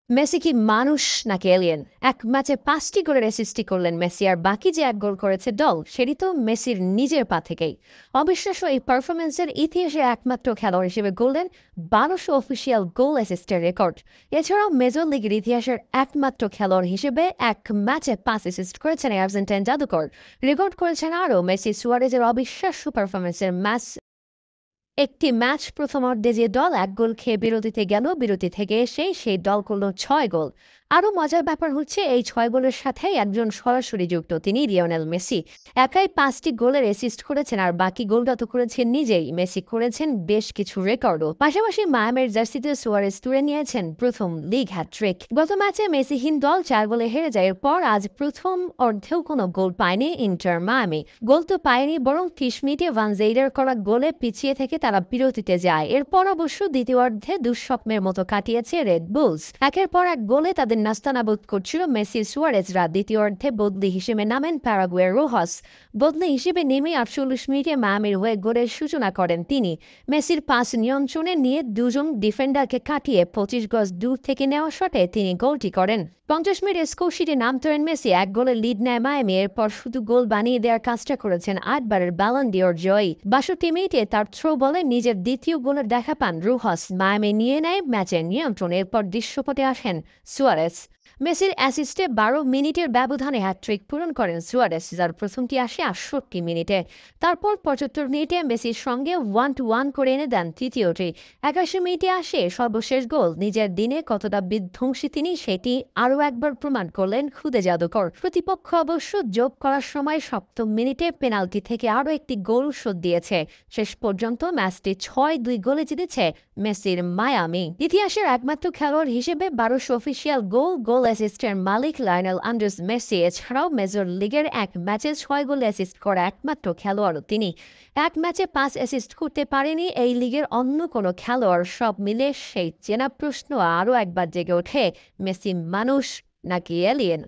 Messi কি মানুষ নাকি এলিয়েন? এক ম্যাচে ৫টি গোলের অ্যাসিস্টই করলেন মেসি, আর বাকি যে ১ গোল করেছে দল, সেটি তো মেসির নিজের পা থেকেই। অবিশ্বাস্য এই পারফরম্যান্সের ইতিহাসে একমাত্র খেলোয়াড় হিসেবে গড়লেন ১২০০ অফিসিয়াল গোল অ্যাসিস্টের রেকর্ড। এছাড়াও মেজর লিগের ইতিহাসের একমাত্র খেলোয়াড় হিসেবে এক ম্যাচে ৫ অ্যাসিস্ট করেছেন এই আর্জেন্টাইন জাদুকর। রেকর্ড করেছেন আরও মেসি সুয়ারেজের অবিশ্বাস্য পারফরম্যান্সের একটি ম্যাচ প্রথমার্ধে যে দল ১ গোল খেয়ে বিরতিতে গেল, বিরতি থেকে এসেই সেই দল করল ৬ গোল। আরও মজার ব্যাপার হচ্ছে এই ৬ গোলের সাথে একজন সরাসরি যুক্ত, তিনি লিওনেল মেসি। একাই ৫টি গোলের অ্যাসিস্ট করেছেন, আর বাকি গোলটা তো করেছেন নিজেই। মেসি করেছেন বেশ কিছু রেকর্ডও। পাশাপাশি মায়ামির জার্সিতে সুয়ারেজ তুলে নিয়েছেন প্রথম লিগ হ্যাটট্রিক। গত ম্যাচে মেসিহীন দল ৪ গোলে হেরে যায়, এরপর আজ প্রথম অর্ধেও কোনো গোল পায়নি ইন্টার মায়ামি। গোল তো পায়নি, বরং ৩০ মিনিটে ভান জেইডার করা গোলে পিছিয়ে থেকে তারা বিরতিতে যায়। এরপর অবশ্য দ্বিতীয়ার্ধে দুঃস্বপ্নের মতো কাটিয়েছে রেড বুলস। একের পর এক গোলে তাদের নাস্তানাবুদ করছিল মেসি সুয়ারেজরা। দ্বিতীয়ার্ধে বদলি হিসেবে নামেন প্যারাগুয়ের রোহাস। বদলি হিসেবে নেমে ৪৮ মিনিটে মায়ামির হয়ে গোলের সূচনা করেন তিনি। মেসির পাস নিয়ন্ত্রণে নিয়ে দুজন ডিফেন্ডারকে কাটিয়ে ২৫ গজ দূর থেকে নেওয়া শটে তিনি গোলটি করেন। ৫০ মিনিটে স্কোর শিটে নাম তোলেন মেসি। ১ গোলে লিড নেয় মায়ামি, এরপর শুধু গোল বানিয়ে দেওয়ার কাজটা করেছেন ৮ বারের ব্যালন ডিওর জয়ী। ৬২ মিনিটে তার থ্রো বলে নিজের দ্বিতীয় গোলের দেখা পান রুহাস। মায়ামি নিয়ে নেয় ম্যাচের নিয়ন্ত্রণ, এরপর দৃশ্যপটে আসেন সুয়ারেজ। মেসির অ্যাসিস্টে ১২ মিনিটের ব্যবধানে হ্যাটট্রিক পূরণ করেন সুয়ারেজ, যার প্রথমটি আসে ৬৮ মিনিটে। তারপর ৭৫ মিনিটে মেসির সঙ্গে 1-1 করে এনে দেন তৃতীয়টি। ৮১ মিনিটে আসে সর্বশেষ গোল। নিজের দিনে কতটা বিধ্বংসী তিনি, সেটি আরও একবার প্রমাণ করলেন খুদে জাদুকর। প্রতিপক্ষ অবশ্য যোগ করার সময় ৭ম মিনিটে পেনাল্টি থেকে আরও একটি গোল শোধ দিয়েছে। শেষ পর্যন্ত ম্যাচটি ৬-২ গোলে জিতেছে মেসির মায়ামি। ইতিহাসের একমাত্র খেলোয়াড় হিসেবে ১২০০ অফিসিয়াল গোল অ্যাসিস্টের মালিক লায়নেল আন্দ্রেস মেসি। এছাড়াও মেজর লিগের এক ম্যাচে ৬ গোল অ্যাসিস্ট করা একমাত্র খেলোয়াড়ও তিনি। এক ম্যাচে ৫ অ্যাসিস্ট করতে পারেনি এই লিগের অন্য কোনো খেলোয়াড়। সব মিলে সেই চেনা প্রশ্ন আরও একবার জেগে ওঠে, মেসি মানুষ নাকি এলিয়েন?